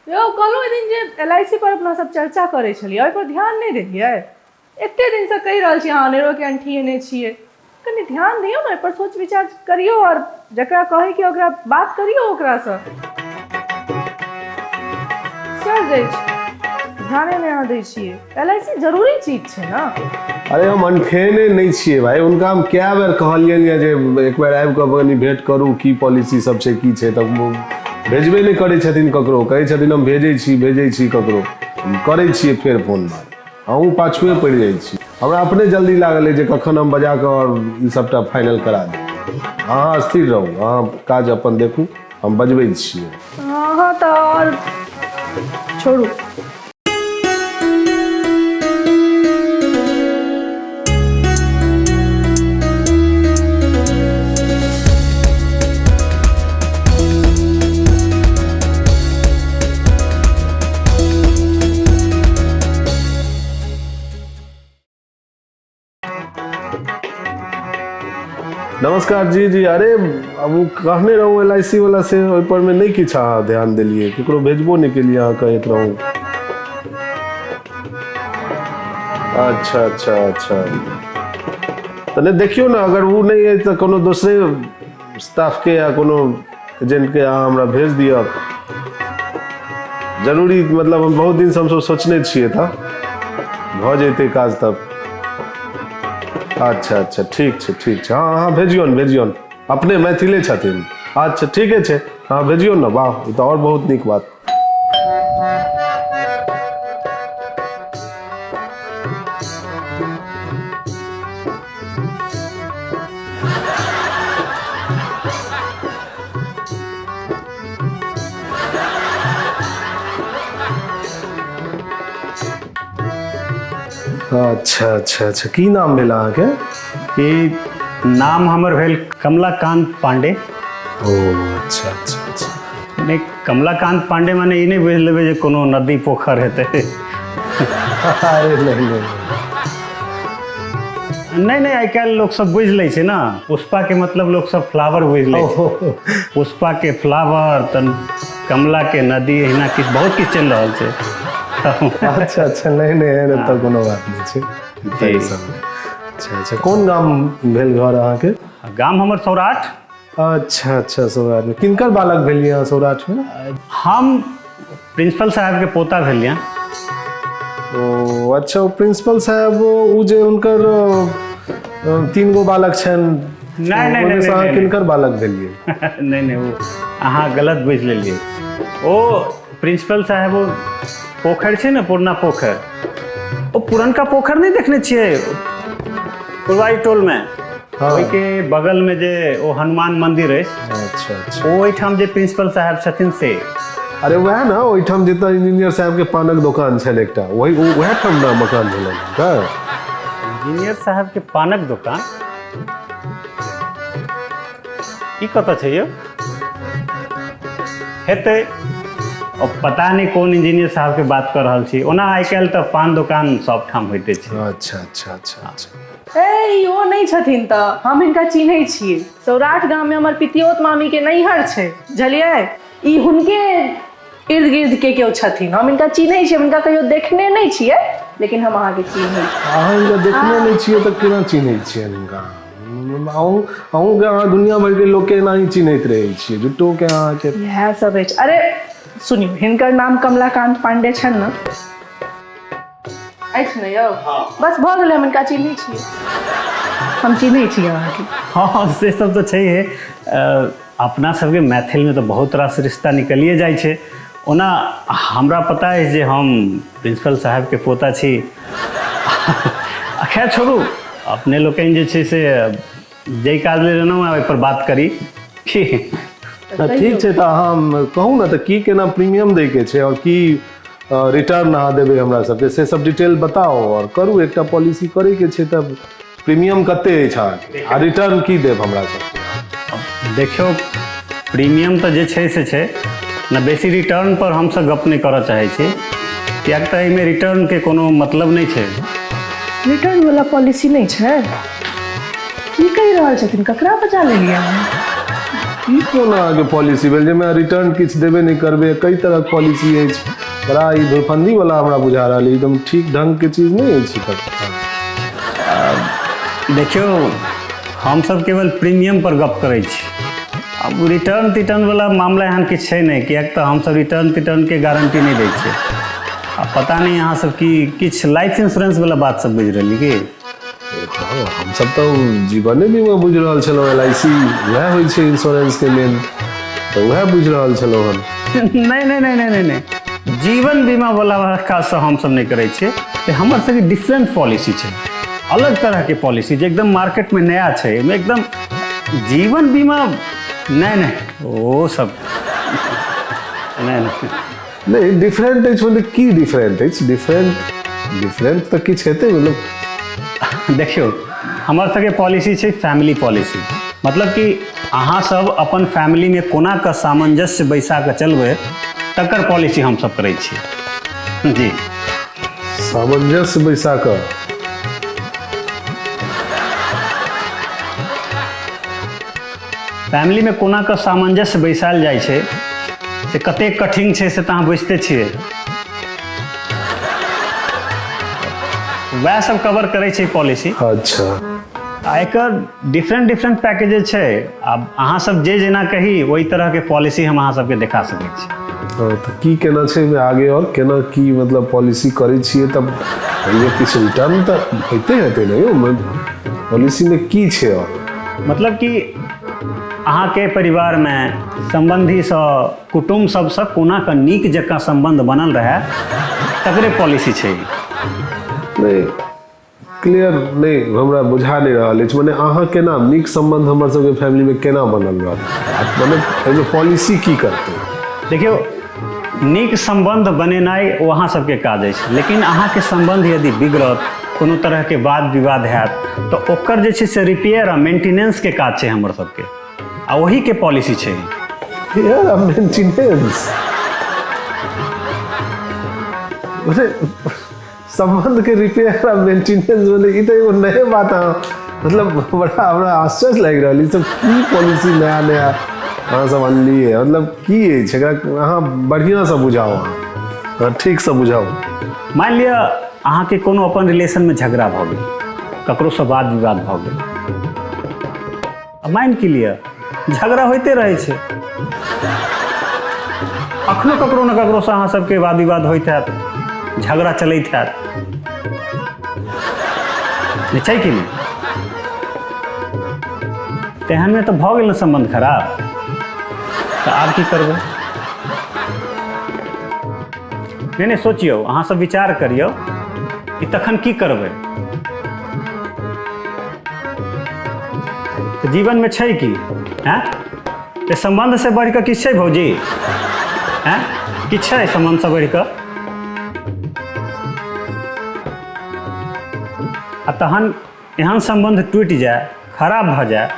यो कहलहुँ ओहि दिन जे LIC पर अपना सब चर्चा करै छलियै ओहि पर ध्यान नहि देलियै। एते दिन से कहि रहल छी अहाँ अनेरो के अंठी एने छियै, कनि ध्यान दियौ ने, पर सोच विचार करियो और जकरा कहे कि ओकरा बात करियो ओकरा से। सर दै छी ध्याने नहीं अहाँ दै छियै। LIC जरूरी चीज छै ना। अरे हम अनठेने नहीं छियै भाई, उनका हम क्या बेर कहलियनि जे एक बेर आबि कऽ कनि भेंट करू, की पॉलिसी सब छै की छै, तऽ भेजबे नहीं करै छथिन ककरो, कहै छथिन हम भेजै छी ककरो, करै छियै फेर फोन बात, अहूँ पाछुए पड़ि जाइ छी। हमरा अपने जल्दी लागल है जे कखन हम बजा कऽ और ई सबटा फाइनल करा दी। अहाँ स्थिर रहू, अहाँ काज अपन देखू, हम बजबै छियै। हाँ तो और छोड़ू। नमस्कार जी। अरे अब वो कहने रहूँ LIC वाला से पर में नहीं किछ अहाँ ध्यान दिलिए, केकरो भेजबो नहीं के लिए अहाँ कहत रहूँ। अच्छा तो नहीं देखियो ना, अगर वो नहीं है तो कोनो दूसरे स्टाफ के या कोनो एजेंट के अहाँ हमरा भेज दिया। जरूरी मतलब हम बहुत दिन से हम सोचने छिए था भ जेते काज तब। अच्छा ठीक छै हाँ भेजियौन अपने मैथिले छथिन। अच्छा ठीके छै, हाँ भेजियौन ना। वाह, ई तो और बहुत नीक बात। अच्छा की नाम भेल अहाँके? कि नाम हमर भेल कमलाकांत पांडे। ओ अच्छा नहीं, कमलाकांत पांडे माने ई नहीं बुझ लेबै जे कोनो नदी पोखर हेतै। अरे नहीं आइ काल्हि लोग सब बुझ लै छै ना, पुष्पा के मतलब लोग सब फ्लावर बुझ लै छै। पुष्पा के फ्लावर तन कमला के नदी, एहिना किछु बहुत किछु चलि रहल छै। अच्छा नहीं तो कोनो बात नहीं छै। अच्छा कोन गाम भेल घर अहाँके? गाम हमर सौराठ। अच्छा सौराठ में किनकर बालक भेलिए अहाँ सौराठ में? हम प्रिंसिपल साहब के पोता भेलिए। ओ अच्छा, वो प्रिंसिपल साहब वो जे उनकर 3 गो बालक छन, नहीं किनकर बालक भेलिए? नहीं वो अहाँ गलत बुझ लेलिए। ओ प्रिंसिपल साहब वो पोखर छै ना, पुरना पोखर, वो पुरनका पोखर नहीं देखने छिए पुरवाई टोल में? हाँ। ओहि के बगल में जे ओ हनुमान मंदिर है। अच्छा ओहिठाम जे प्रिंसिपल साहब छथिन से। अरे वह ना ओहिठाम जितना इंजीनियर साहब के पानक दुकान छल एकटा, वही ठाम ना मकान भेलन का? इंजीनियर साहब के पानक दुकान ई कतऽ छै यौ? हेतै, अब पता नहीं कौन इंजीनियर साहब के बात कर रहल छी। ओना आइ काल्हि तऽ पान दुकान सब ठाम होइते छै। अच्छा ए ओ नहीं छथिन तऽ हम हिनका चिन्है छियै। सौराठ गाम में हमर पितियोत मामी के नैहर छै, बुझलियै? ई हुनके इर्द गिर्द के केओ छथिन, हम इनका चिन्है छियै। इनका कहियो देखने नहीं छियै, लेकिन हम अहाँके चिन्है छी। अहाँ इनका देखने नहीं छियै तऽ केना चिन्है छियै इनका? अहूँ के अहाँ दुनिया भर के लोग के नहीं चिन्हैत रहै छियै, जुट्टो के अहाँ के इएह सब अछि। अरे सुनियो, हिनकर नाम कमलाकांत पांडे छन ना, अछि ने यौ? हाँ। बस भऽ गेलै, हम इनका चिन्है छियै, हम चिन्है छियै अहाँके। हाँ से सब तो छैहे। अपना सबके मैथिल में तो बहुत रास रिश्ता निकलिए जाइ छै। ओना हमरा पता है जे हम प्रिंसिपल साहब के पोता छी। खैर छोड़ू, अपने लोकनि जे छै से जाहि काज ले रहलहुँ ओहि पर बात करी। ठीक छै, तऽ हम कहू ना, तऽ की केना प्रीमियम दै के छै और की रिटर्न अहाँ देबै हमरा सबके, से सब डिटेल बताओ और करू। एकटा पॉलिसी करे के छै तब प्रीमियम कते अछि अहाँके आ रिटर्न की देब हमरा सबके? देखियो, प्रीमियम तो जे छै से छै ना, बेसी रिटर्न पर हम सब गप नहीं करऽ चाहै छी, कियाक तऽ एहिमे रिटर्न के कोनो मतलब नहीं छै। रिटर्न वाला पॉलिसी नहीं छै? की कहि रहल छथिन? ककरा बचा लेलियै? ई कोना आगे पॉलिसी भेल जे मैं रिटर्न किछ देबे नहीं करबे, कई तरह के पॉलिसी है। बड़ा ई धुरफंदी वाला हमरा बुझा रहा है, एकदम ठीक ढंग के चीज नहीं है। देखियो हम सब केवल प्रीमियम पर गप करै छी। अब रिटर्न तिटर्न वाला मामला एहन किछु छै नहीं, किएक तऽ हम सब रिटर्न तिटर्न के गारंटी नहीं दै छियै। अब पता नहीं अहाँ सब की किछु लाइफ इंश्योरेंस वाला बात सब बुझि रहली की? हाँ, हम सब तो जीवने बीमा बुझ रहल छलहुँ, LIC वह होइ छै इंश्योरेंस के मेन, तो वह बुझ रहल छलहुँ हम। नहीं नहीं नहीं नहीं नहीं, जीवन बीमा वाला काज से हम सब नहीं करै छियै। हमर सबके डिफरेंट पॉलिसी छै, अलग तरह के पॉलिसी जे एकदम मार्केट में नया छै। एहिमे एकदम जीवन बीमा नहीं नहीं वो सब नहीं नहीं नहीं डिफरेंट अछि मतलब की डिफरेंट अछि? डिफरेंट तो किछु हेतै मतलब। देखियो हमर सबके पॉलिसी छै फैमिली पॉलिसी, मतलब कि अहाँ सब अपन फैमिली में कोना के सामंजस्य बैसा के चलबै तकर पॉलिसी हम सब करै छियै जी। सामंजस्य बैसा कऽ फैमिली में कोना के सामंजस्य बैसायल जाइ छै से कतेक कठिन छै से तऽ अहाँ बुझिते छियै। वएह सब कवर करै छै पॉलिसी। अच्छा, आ एकर डिफरेंट पैकेजेस छै। आब अहाँ सब जे जेना कही ओहि तरह के पॉलिसी हम अहाँ सबके देखा सकै छी। हाँ, तो की केना छै आगे और केना की मतलब पॉलिसी करै छियै तब ये किछु रिटर्न तऽ होइते हेतै ने यौ? पॉलिसी में की छै और मतलब कि अहाँ के परिवार में संबंधी सँ कुटुम्ब सबसँ कोना के नीक जकाँ संबंध बनल रहे तकरे पॉलिसी छै। नहीं क्लियर नहीं हमरा बुझा नहीं रहल अछि। मने अहाँ केना नीक संबंध हमर सबके फैमिली में केना बनल रहत, मतलब एहिमे पॉलिसी की करतै? देखियो नीक संबंध बनेनाइ ओ अहाँ सबके काज अछि, लेकिन अहाँ के संबंध यदि बिगड़त, कोनो तरह के वाद विवाद हैत तऽ ओकर जे छै से रिपेयर आ मेंटेनेंस के काज छै हमर सबके, आ वही के पॉलिसी छै। यार मेंटेनेंस संबंध के रिपेयर और मेंटेनेंस वाले ई तो एगो नए बात है। मतलब बड़ा हमरा आश्चर्य लग रहा है। सब की पॉलिसी नया नया अहाँ सब अनली है, मतलब की है एकरा अहाँ बढ़िया से बुझाओ, अहाँ ठीक से बुझाओ। मान लिअ अहाँ के कोनो अपन रिलेशन में झगड़ा भऽ गेल, ककरो से वाद विवाद भऽ गेल, माइन की लिअ झगड़ा होते रहे छै, अखनो ककरो न ककरो से अहाँ सबके वाद विवाद होइत हैत, झगड़ा चलैत हैत, छै कि नहीं? तेहन में तो भऽ गेल न संबंध खराब, तऽ आब की करबै? नहीं सोचियो, अहाँ सब विचार करियो कि तखन की करबै। तऽ जीवन में छै कि हैं? तऽ संबंध से बढ़ कऽ किछु छै भौजी? हैं किछु छै संबंध से बढ़ कऽ? आ तहन एहन संबंध टूटि जाए, खराब भऽ जाए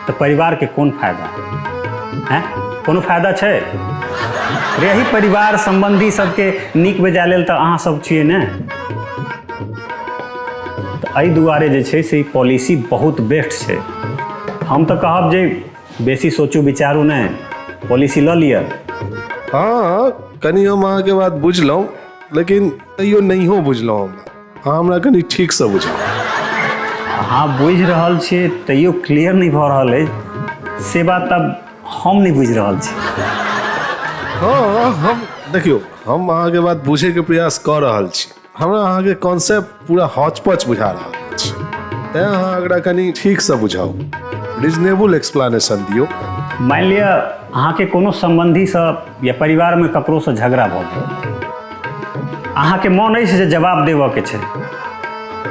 तऽ परिवार के कोन फायदा हैं? कोनो फायदा छै? यही परिवार संबंधी सबके नीक बेजाय लेल तऽ अहाँ सब छियै ने। तऽ एहि दुआरे जे छै से पॉलिसी बहुत बेस्ट छै। हम तऽ कहब जे बेसी सोचू विचारू नहि, पॉलिसी लऽ लिअ। हाँ कनी हम अहाँके बात बुझलहुँ, लेकिन तैयो नहियो बुझलहुँ हम। हाँ हमरा कनी ठीक से बुझाउ। अहाँ बुझि रहल छियै तैयो क्लियर नहीं भऽ रहल अछि, से बात अब हम नहीं बुझि रहल छी। हाँ हम देखियो हम अहाँके बात बुझे के प्रयास कऽ रहल छी। हमरा अहाँके कॉन्सेप्ट पूरा हौच-पौच बुझा रहल अछि, तेँ अहाँ एकरा कनी ठीक से बुझाउ, रीजनेबल एक्सप्लेनेशन दियौ। मान लिअ अहाँके कोनो संबंधी से या परिवार में ककरो से झगड़ा भऽ गेल, अहाँके मोन अछि जे जवाब देबऽ के छै,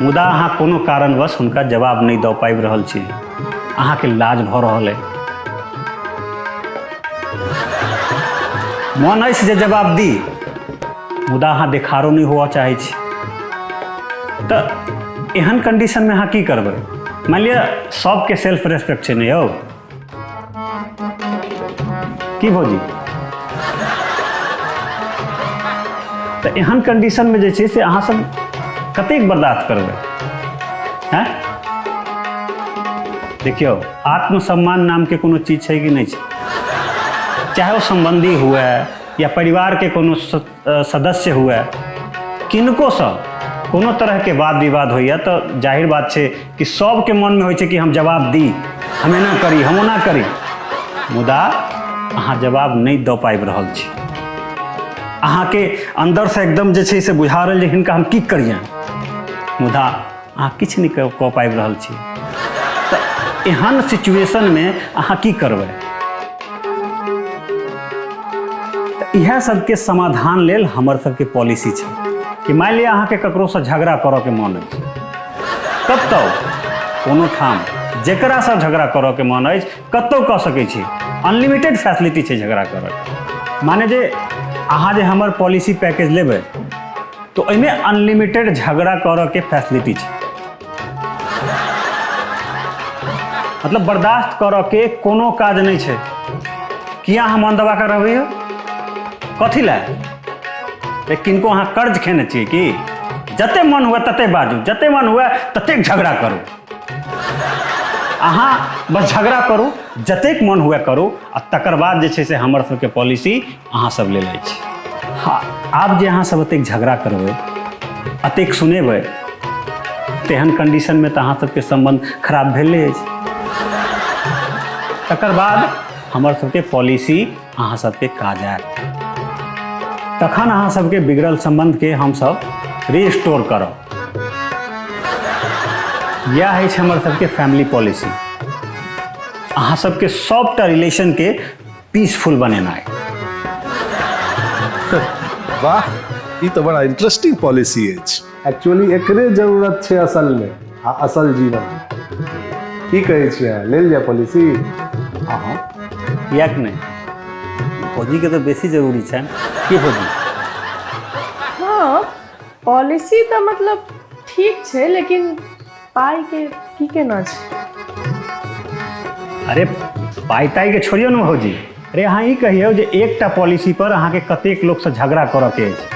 मुदा अहाँ कोनो कारणवश हुनका जवाब नहीं दऽ पाबि रहल छी, अहाँके लाज भऽ रहल अइ, मोन अछि जे जवाब दी मुदा अहाँ देखारो नहीं हुआ चाहै छी, तऽ एहन कंडीशन में अहाँ की करबै? मान लिअ सबके सेल्फ रेस्पेक्ट छै ने यौ, की भौजी? तऽ एहन कंडीशन में जे छै से अहाँ सब कतेक बर्दाश्त करबै हैं? देखियो आत्मसम्मान नाम के कोनो चीज है कि नहीं है, चाहे वो संबंधी हुए या परिवार के कोनो सदस्य हुए, किनको से कोनो तरह के वाद विवाद होइए तो जाहिर बात है कि सबके मन में होइ छै कि हम जवाब दी, हम एना करी, हम ओना करी, मुदा अहाँ जवाब नहीं दऽ पाबि रहल छी। अहाँ के अंदर से एकदम जे छै से बुझा रहल जे हिनका हम की करिए, मुदा अहाँ किछु नहीं कऽ पाबि रहल छी। तऽ एहन सिचुएशन में अहाँ की करबै? इएह सबके समाधान लेल हमर सबके पॉलिसी छै कि मान लिअ अहाँके ककरो से झगड़ा करऽ के मन अछि, कतौ कोनो ठाम जेकरा से झगड़ा करऽ के मन अछि कतौ कऽ सकै छी, अनलिमिटेड फैसिलिटी छै झगड़ा करऽ। माने जे अहाँ जे हमर पॉलिसी पैकेज लेबै तो ओहिमे अनलिमिटेड झगड़ा करऽ के फैसिलिटी छै, मतलब बर्दाश्त करऽ के कोनो काज नहीं छै। किया हम मन दबा कर रहबै हो कथी लए? किनको अहाँ कर्ज खेने छियै कि जते मन हुए तते बाजू, जते मन हुए ततेक झगड़ा करू, अहाँ बस झगड़ा करू, जतेक मन हुए करू, आ तकर बाद जे छै से हमर सबके पॉलिसी अहाँ सब ले लै छी। हाँ, आब जे अहाँ सब एतेक झगड़ा करबै, अतेक सुनेबै, तेहन कंडीशन में तो अहाँ सबके संबंध खराब भेले अछि। तकर बाद हमर सबके पॉलिसी अहाँ सबके काज आयत, तखन अहाँ सबके बिगड़ल संबंध के हम सब रिस्टोर करब। यह है हमर सबके फैमिली पॉलिसी, अहाँ सबके सबटा रिलेशन के पीसफुल बनेनाइ। वाह, ये तो बड़ा इंटरेस्टिंग पॉलिसी है। एक्चुअली एकरे जरूरत छै असल में, असल जीवन की कहै छियै, लेल जाए पॉलिसी। हाँ, कियाक नहीं, फौजी के तो बेसी जरूरी छै कि फौजी? हाँ, पॉलिसी तो मतलब ठीक है, लेकिन पाई के की केना छै? अरे पाई ताई के छोड़ियो न फौजी, अरे अहाँ ई कहियौ जे एकटा पॉलिसी पर अहाँ के कतेक लोग से झगड़ा करऽ के अछि,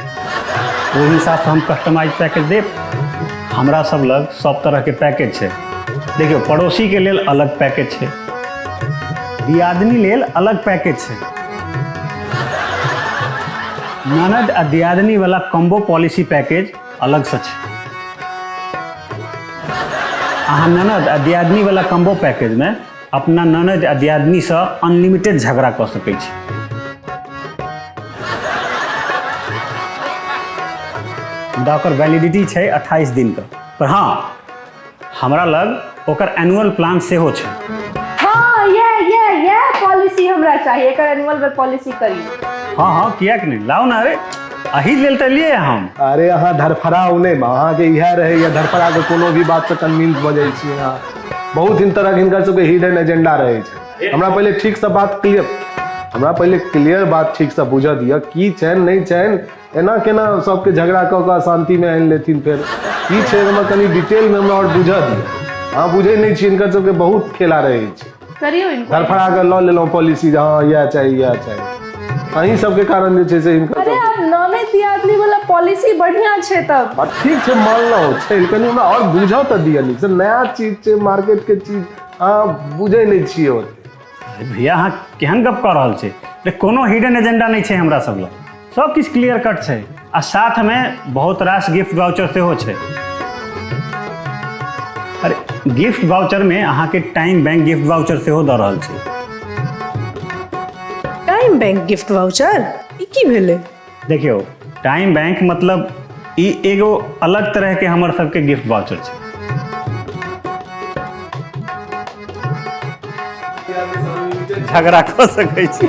ओहि हिसाब से हम कस्टमाइज पैकेज देब। हमरा सब लग सब तरह के पैकेज छै। देखियो पड़ोसी के लेल अलग पैकेज छै, दियादनी लेल अलग पैकेज छै, ननद आ दियादनी वाला कॉम्बो पॉलिसी पैकेज अलग से छै। अहाँ ननद आ दियादनी वाला कॉम्बो पैकेज में अपना ननद आ दियादनी से अनलिमिटेड झगड़ा कऽ सकै छी। मुदा ओकर वैलिडिटी छै 28 दिन का, पर हाँ हमरा लग ओकर एनुअल प्लान सेहो छै। हाँ, ये पॉलिसी हमरा चाहिए, एकर एनुअल पॉलिसी करी। हाँ हाँ, कियाक नहीं, लाओ ना, अरे अही लेल तऽ लिए हम। अरे अहाँ धरफड़ाउ नहीं, अहाँ के इएह रहे या धरफड़ा के कोनो भी बात से कन्विंस भऽ जाइ छी अहाँ। बहुत इन तरह के हिनकर सबके हिडन एजेंडा रहे छै। हमरा पहले ठीक से बात क्लियर बात ठीक से बुझ दिया की चैन नहीं चैन, एना केना सबके झगड़ा कऽ के शांति में आनि लेथिन, फेर की छै हमरा कनी डिटेल में हमरा और बुझ दिया। अहाँ बुझे नहीं छी, इनकर सबके बहुत खेला रहे छै। करियो इनको धरफड़ा के लऽ लेलहुँ पॉलिसी, हाँ यह चाहिए अहीं सबके कारण जे छै से हिनकर। अरे आप ननद दियादनी वाला पॉलिसी बढ़िया छै तब। ठीक छै, मानलहुँ छै, कनी हमरा और बुझऽ तऽ दिया नीक से, नया चीज छै, मार्केट के चीज अहाँ बुझै नहीं छियै ओते। भैया अहाँ केहन गप कऽ रहल छी? कोनो हिडन एजेंडा नहीं छै हमरा सब लग, सब किछु क्लियर कट छै, आ साथ में बहुत रास गिफ्ट वाउचर सेहो छै। अरे गिफ्ट वाउचर में अहाँ के टाइम बैंक गिफ्ट वाउचर सेहो दऽ रहल छै। टाइम बैंक गिफ्ट वाउचर ई की भेलै? देखियो टाइम बैंक मतलब ई एगो अलग तरह के हमर सबके गिफ्ट वाउचर छै। झगड़ा कऽ सकै छी।